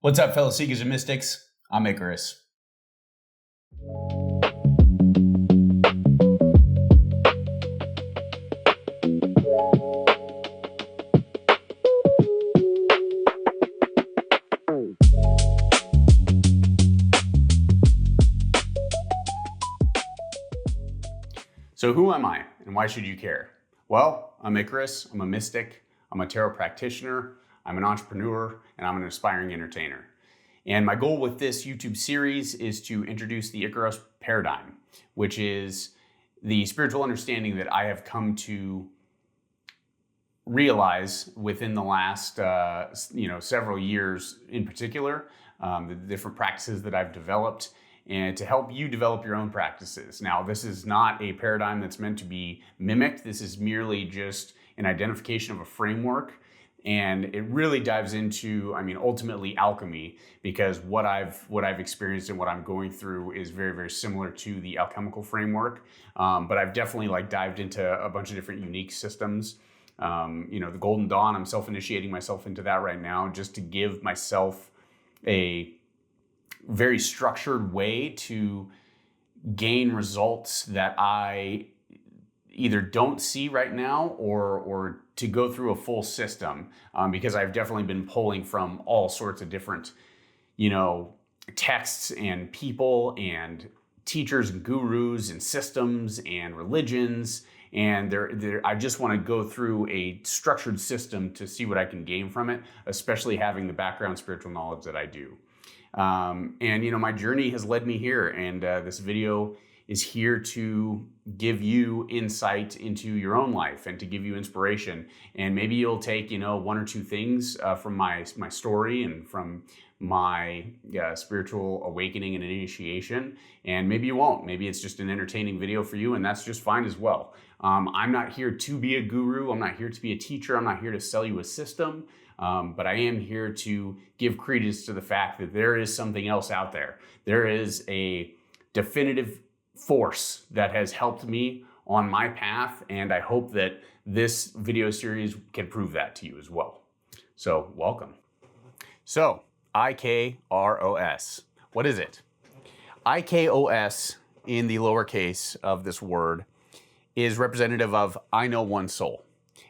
What's up, fellow seekers and mystics? I'm ik'R'os. So who am I and why should you care? Well, I'm ik'R'os, I'm a mystic, I'm a tarot practitioner, I'm an entrepreneur, and I'm an aspiring entertainer. And my goal with this YouTube series is to introduce the ik'R'os paradigm, which is the spiritual understanding that I have come to realize within the last several years in particular, the different practices that I've developed, and to help you develop your own practices. Now, this is not a paradigm that's meant to be mimicked. This is merely just an identification of a framework. And it really dives into, ultimately alchemy, because what I've experienced and what I'm going through is very, very similar to the alchemical framework. But I've definitely dived into a bunch of different unique systems. The Golden Dawn, I'm self-initiating myself into that right now, just to give myself a very structured way to gain results that I either don't see right now or to go through a full system, because I've definitely been pulling from all sorts of different, texts and people and teachers and gurus and systems and religions. And I just want to go through a structured system to see what I can gain from it, especially having the background spiritual knowledge that I do. My journey has led me here, and this video is here to give you insight into your own life and to give you inspiration. And maybe you'll take, one or two things from my story and from my spiritual awakening and initiation, and maybe you won't. Maybe it's just an entertaining video for you, and that's just fine as well. I'm not here to be a guru. I'm not here to be a teacher. I'm not here to sell you a system. But I am here to give credence to the fact that there is something else out there. There is a definitive force that has helped me on my path, and I hope that this video series can prove that to you as well. So, welcome. So, ik'R'os. What is it? ik'Os in the lowercase of this word is representative of I know one soul.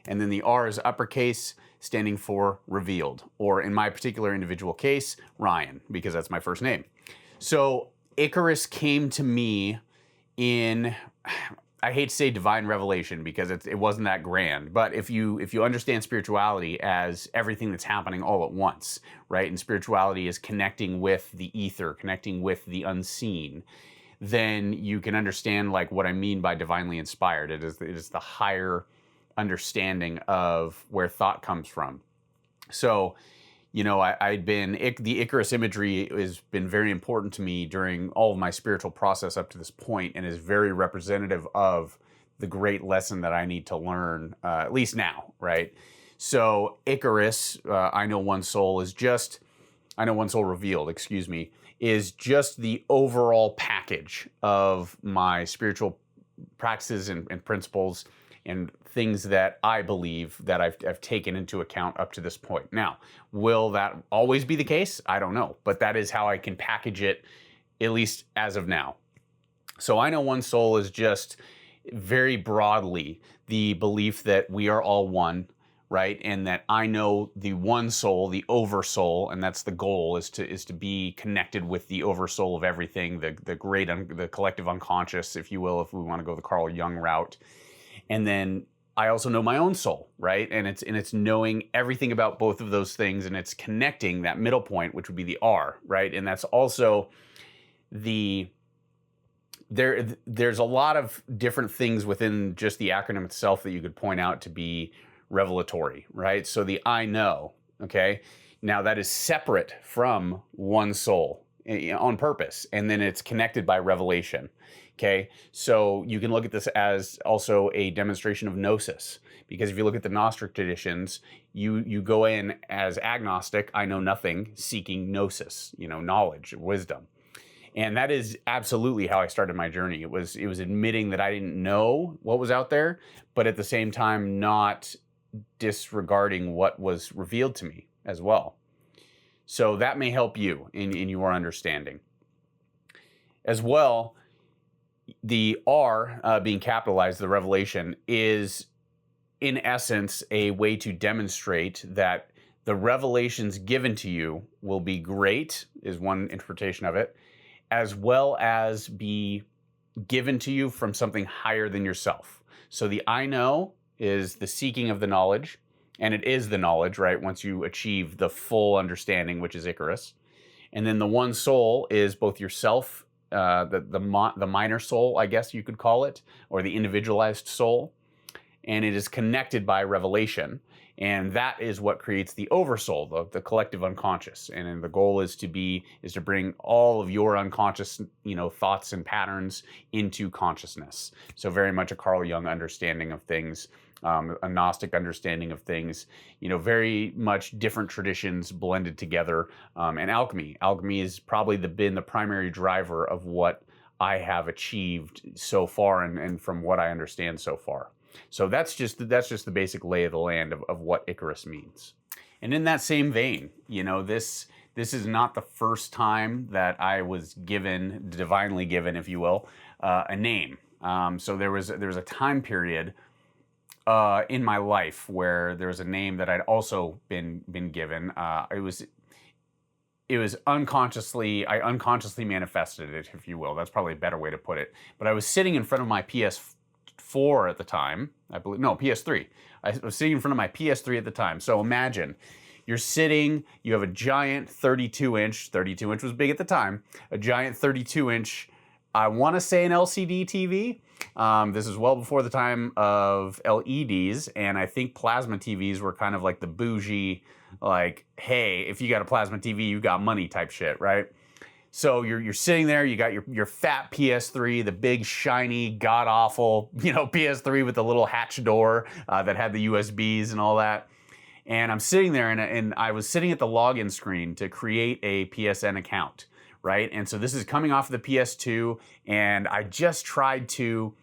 And then the R is uppercase, standing for revealed, or in my particular individual case, Ryan, because that's my first name. So ik'R'os came to me in, I hate to say divine revelation because it wasn't that grand, but if you understand spirituality as everything that's happening all at once, right? And spirituality is connecting with the ether, connecting with the unseen, then you can understand what I mean by divinely inspired. It is the higher understanding of where thought comes from. So, the ik'R'os imagery has been very important to me during all of my spiritual process up to this point, and is very representative of the great lesson that I need to learn, at least now, right? So ik'R'os, I know one soul revealed, is just the overall package of my spiritual practices and principles and things that I believe that I've taken into account up to this point. Now, will that always be the case? I don't know, but that is how I can package it, at least as of now. So I know one soul is just very broadly the belief that we are all one, right? And that I know the one soul, the oversoul, and that's the goal, is to be connected with the oversoul of everything, the collective unconscious, if you will, if we want to go the Carl Jung route. And then I also know my own soul, right? And it's knowing everything about both of those things, and it's connecting that middle point, which would be the R, right? And that's also there's a lot of different things within just the acronym itself that you could point out to be revelatory, right? So the I know, okay? Now that is separate from one soul on purpose, and then it's connected by revelation. Okay, so you can look at this as also a demonstration of gnosis, because if you look at the Gnostic traditions, you go in as agnostic, I know nothing, seeking gnosis, knowledge, wisdom. And that is absolutely how I started my journey. It was admitting that I didn't know what was out there, but at the same time not disregarding what was revealed to me as well. So that may help you in your understanding. As well, the R being capitalized, the revelation, is in essence a way to demonstrate that the revelations given to you will be great, is one interpretation of it, as well as be given to you from something higher than yourself. So the I know is the seeking of the knowledge, and it is the knowledge, right? Once you achieve the full understanding, which is ik'R'os. And then the one soul is both yourself, the minor soul, I guess you could call it, or the individualized soul. And it is connected by revelation. And that is what creates the oversoul, the collective unconscious. And the goal is to bring all of your unconscious, thoughts and patterns into consciousness. So very much a Carl Jung understanding of things, a Gnostic understanding of things, very much different traditions blended together. And alchemy. Alchemy has probably been the primary driver of what I have achieved so far and from what I understand so far. So that's just the basic lay of the land of what ik'R'os means. And in that same vein, this is not the first time that I was given, divinely given, if you will, a name. So there was a time period in my life where there was a name that I'd also been given. It was I unconsciously manifested it, if you will. That's probably a better way to put it. But I was sitting in front of my PS4 at the time, I believe, no, PS3. I was sitting in front of my PS3 at the time. So imagine you're sitting, you have a giant 32-inch was big at the time, a giant 32-inch, I want to say an LCD TV. This is well before the time of LEDs, and I think plasma TVs were kind of like the bougie, like, hey, if you got a plasma TV, you got money type shit, right? So you're sitting there, you got your fat PS3, the big shiny god awful PS3 with the little hatch door that had the USBs and all that. And I'm sitting there and I was sitting at the login screen to create a PSN account, right? And so this is coming off of the PS2, and I just tried to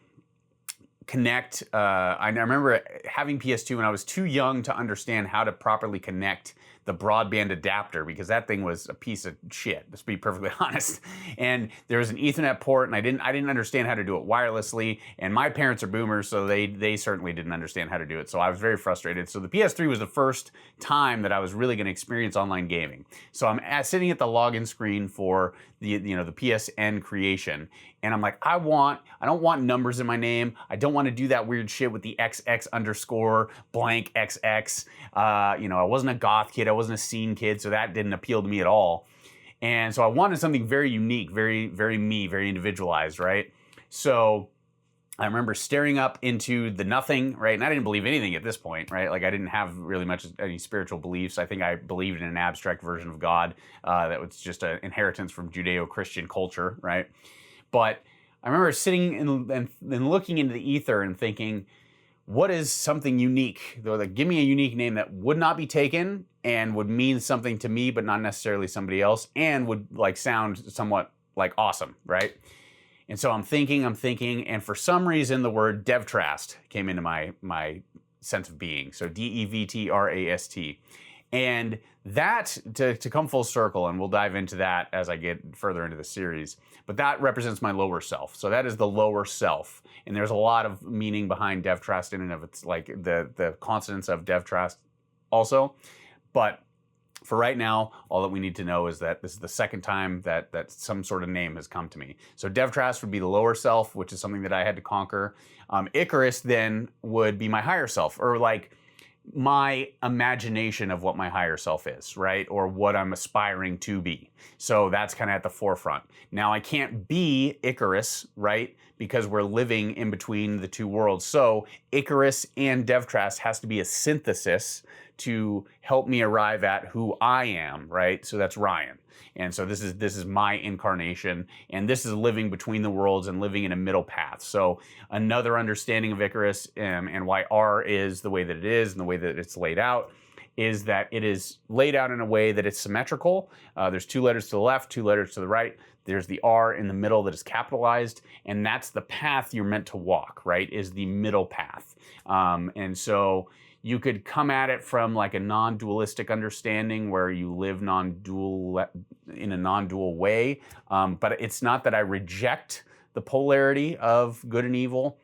connect. I remember having PS2 and I was too young to understand how to properly connect the broadband adapter, because that thing was a piece of shit, let's be perfectly honest. And there was an Ethernet port, and I didn't understand how to do it wirelessly. And my parents are boomers, so they certainly didn't understand how to do it. So I was very frustrated. So the PS3 was the first time that I was really going to experience online gaming. So I'm sitting at the login screen for the PSN creation, and I'm like, I don't want numbers in my name. I don't want to do that weird shit with the XX_ blank XX. I wasn't a goth kid. I wasn't a scene kid, so that didn't appeal to me at all. And so I wanted something very unique, very, very me, very individualized, right? So I remember staring up into the nothing, right? And I didn't believe anything at this point, right? Like I didn't have really much any spiritual beliefs. I think I believed in an abstract version of God that was just an inheritance from Judeo-Christian culture, right? But I remember sitting and looking into the ether and thinking, what is something unique? Like, give me a unique name that would not be taken and would mean something to me, but not necessarily somebody else, and would like sound somewhat like awesome, right? And so I'm thinking, and for some reason the word DevTrast came into my sense of being. So DEVTRAST. And that, to come full circle, and we'll dive into that as I get further into the series, but that represents my lower self. So that is the lower self. And there's a lot of meaning behind DevTrast in and of its, like the consonants of DevTrast also. But for right now, all that we need to know is that this is the second time that some sort of name has come to me. So DevTrast would be the lower self, which is something that I had to conquer. ik'R'os then would be my higher self, or like my imagination of what my higher self is, right? Or what I'm aspiring to be. So that's kind of at the forefront. Now I can't be ik'R'os, right? Because we're living in between the two worlds. So ik'R'os and DevTrast has to be a synthesis to help me arrive at who I am, right? So that's Ryan. And so this is my incarnation, and this is living between the worlds and living in a middle path. So another understanding of ik'R'os and why R is the way that it is and the way that it's laid out is that it is laid out in a way that it's symmetrical. There's 2 letters to the left, 2 letters to the right. There's the R in the middle that is capitalized, and that's the path you're meant to walk, right? Is the middle path. And so You could come at it from like a non-dualistic understanding where you live non-dual in a non-dual way. But it's not that I reject the polarity of good and evil,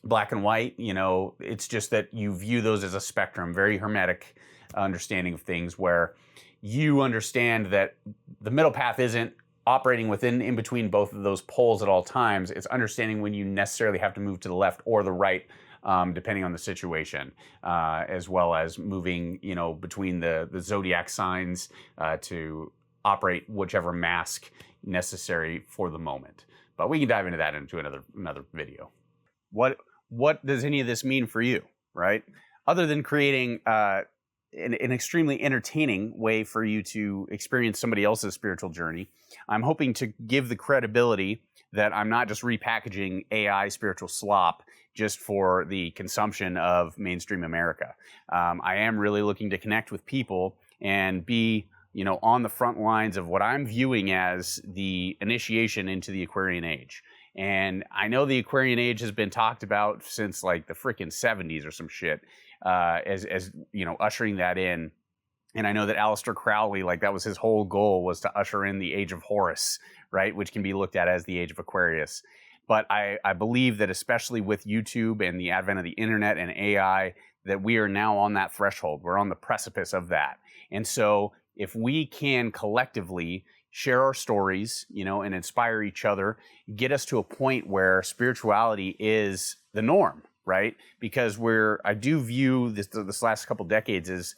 black and white. It's just that you view those as a spectrum, very hermetic understanding of things, where you understand that the middle path isn't operating in between both of those poles at all times. It's understanding when you necessarily have to move to the left or the right, depending on the situation, as well as moving, between the zodiac signs to operate whichever mask necessary for the moment. But we can dive into that into another video. What does any of this mean for you, right? Other than creating an extremely entertaining way for you to experience somebody else's spiritual journey, I'm hoping to give the credibility that I'm not just repackaging AI spiritual slop just for the consumption of mainstream America. I am really looking to connect with people and be, on the front lines of what I'm viewing as the initiation into the Aquarian Age. And I know the Aquarian Age has been talked about since like the freaking 70s or some shit, as ushering that in. And I know that Aleister Crowley, like that was his whole goal, was to usher in the Age of Horus, right? Which can be looked at as the Age of Aquarius. But I believe that especially with YouTube and the advent of the internet and AI, that we are now on that threshold. We're on the precipice of that. And so if we can collectively share our stories, and inspire each other, get us to a point where spirituality is the norm, right? Because I do view this last couple decades as,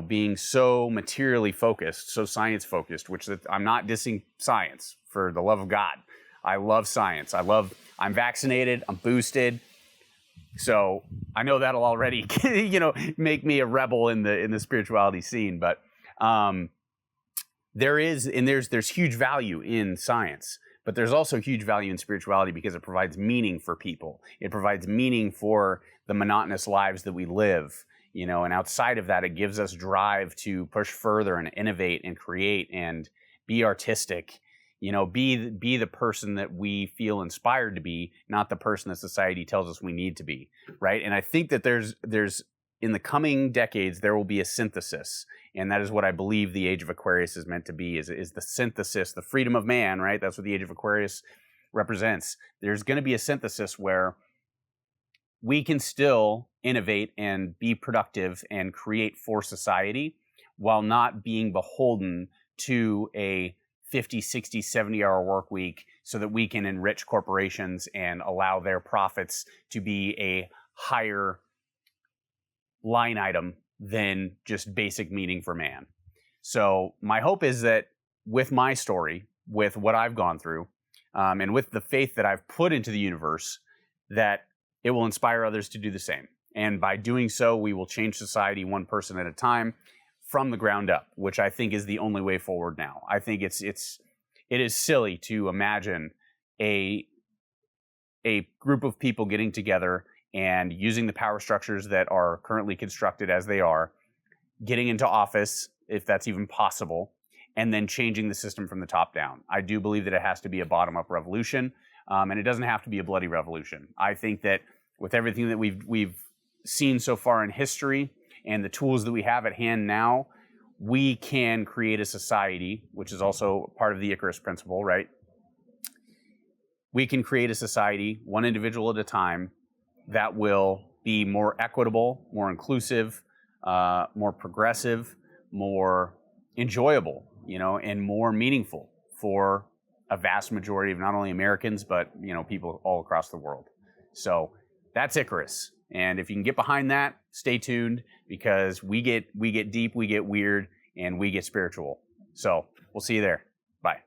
being so materially focused, so science focused, which I'm not dissing science, for the love of God. I love science. I'm vaccinated, I'm boosted. So I know that'll already, make me a rebel in the spirituality scene. But there's huge value in science, but there's also huge value in spirituality because it provides meaning for people. It provides meaning for the monotonous lives that we live, and outside of that, it gives us drive to push further and innovate and create and be artistic, be the person that we feel inspired to be, not the person that society tells us we need to be, right? And I think that there's in the coming decades, there will be a synthesis. And that is what I believe the Age of Aquarius is meant to be, is the synthesis, the freedom of man, right? That's what the Age of Aquarius represents. There's going to be a synthesis where we can still innovate and be productive and create for society while not being beholden to a 50, 60, 70-hour work week so that we can enrich corporations and allow their profits to be a higher line item than just basic meaning for man. So my hope is that with my story, with what I've gone through, and with the faith that I've put into the universe, that it will inspire others to do the same. And by doing so, we will change society one person at a time from the ground up, which I think is the only way forward now. I think it is silly to imagine a group of people getting together and using the power structures that are currently constructed as they are, getting into office, if that's even possible, and then changing the system from the top down. I do believe that it has to be a bottom-up revolution, and it doesn't have to be a bloody revolution. I think that with everything that we've seen so far in history and the tools that we have at hand now, we can create a society, which is also part of the ik'R'os principle, right? We can create a society, one individual at a time, that will be more equitable, more inclusive, more progressive, more enjoyable, and more meaningful for a vast majority of not only Americans, but, people all across the world. So that's ik'R'os. And if you can get behind that, stay tuned, because we get deep, we get weird, and we get spiritual. So we'll see you there. Bye.